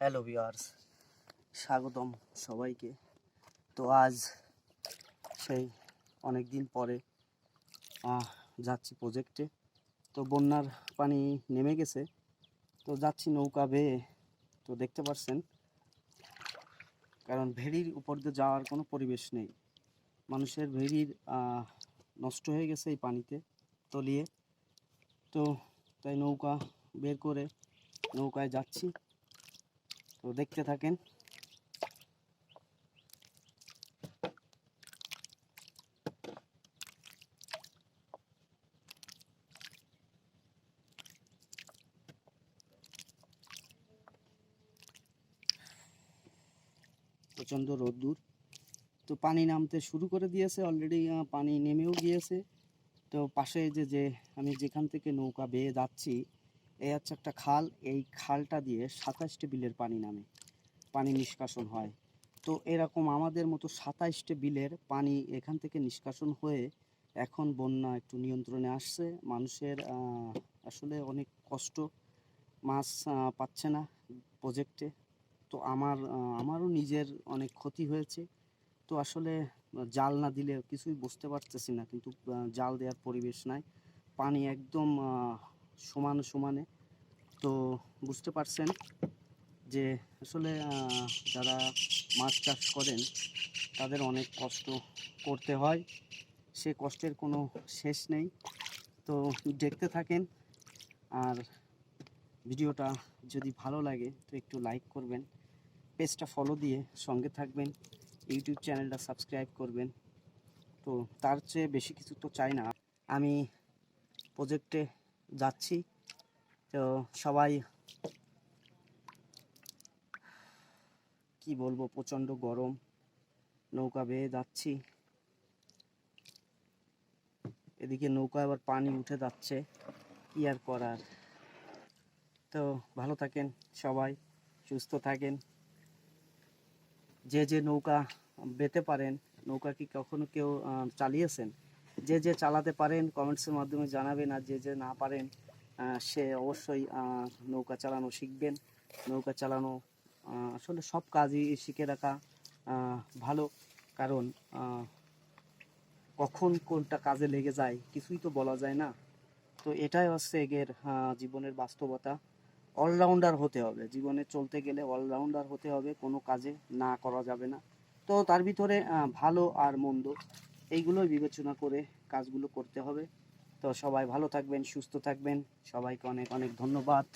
Hello viewers, স্বাগতম সবাইকে। তো আজ সেই অনেক দিন পরে যাচ্ছি প্রজেক্টে। তো বন্যার পানি নেমে গেছে, তো যাচ্ছি নৌকা বেয়ে। তো দেখতে পাচ্ছেন, কারণ ভেড়ির উপর দিয়ে যাওয়ার কোনো পরিবেশ নেই। মানুষের ভেড়ির নষ্ট হয়ে গেছে এই পানিতে তলিয়ে। তো তাই নৌকা বের করে নৌকায় যাচ্ছি। তো দেখতে থাকেন। প্রচণ্ড রোদ্দুর, তো পানি নামতে শুরু করে দিয়েছে অলরেডি, পানি নেমেও গিয়েছে। তো পাশে যে আমি যেখান থেকে নৌকা বেয়ে যাচ্ছি, এই হচ্ছে একটা খাল। এই খালটা দিয়ে 27টি বিলের পানি নামে, পানি নিষ্কাশন হয়। তো এরকম আমাদের মতো 27টি বিলের পানি এখান থেকে নিষ্কাশন হয়ে এখন বন্যা একটু নিয়ন্ত্রণে আসছে। মানুষের আসলে অনেক কষ্ট, মাছ পাচ্ছে না প্রজেক্টে। তো আমারও নিজের অনেক ক্ষতি হয়েছে। তো আসলে জাল না দিলে কিছুই বুঝতে পারতেছি না, কিন্তু জাল দেওয়ার পরিবেশ নাই, পানি একদম সমানে। তো বুঝতে পারছেন যে আসলে যারা মাছ চাষ করেন তাদের অনেক কষ্ট করতে হয়, সে কষ্টের কোনো শেষ নেই। তো দেখতে থাকেন, আর ভিডিওটা যদি ভালো লাগে তো একটু লাইক করবেন, পেজটা ফলো দিয়ে সঙ্গে থাকবেন, ইউটিউব চ্যানেলটা সাবস্ক্রাইব করবেন। তো তার চেয়ে বেশি কিছু তো চাই না। আমি প্রজেক্টে যাচ্ছি, তো সবাই কি বলবো, প্রচণ্ড গরম, নৌকা বেয়ে যাচ্ছি। এদিকে নৌকা আবার পানি উঠে যাচ্ছে, কি আর করার। তো ভালো থাকেন সবাই, সুস্থ থাকেন। যে নৌকা বেতে পারেন, নৌকা কি কখনো কেউ চালিয়েছেন? যে চালাতে পারেন কমেন্টসের মাধ্যমে জানাবেন, আর যে না পারেন সে অবশ্যই নৌকা চালানো শিখবেন। নৌকা চালানো আসলে সব কাজই শিখে রাখা ভালো, কারণ কখন কোনটা কাজে লেগে যায় কিছুই তো বলা যায় না। তো এটাই হচ্ছে এগের জীবনের বাস্তবতা। অলরাউন্ডার হতে হবে, জীবনে চলতে গেলে অলরাউন্ডার হতে হবে, কোনো কাজে না করা যাবে না। তো তার ভিতরে ভালো আর মন্দ এইগুলোই বিবেচনা করে কাজগুলো করতে হবে। তো সবাই ভালো থাকবেন, সুস্থ থাকবেন, সবাইকে অনেক অনেক ধন্যবাদ।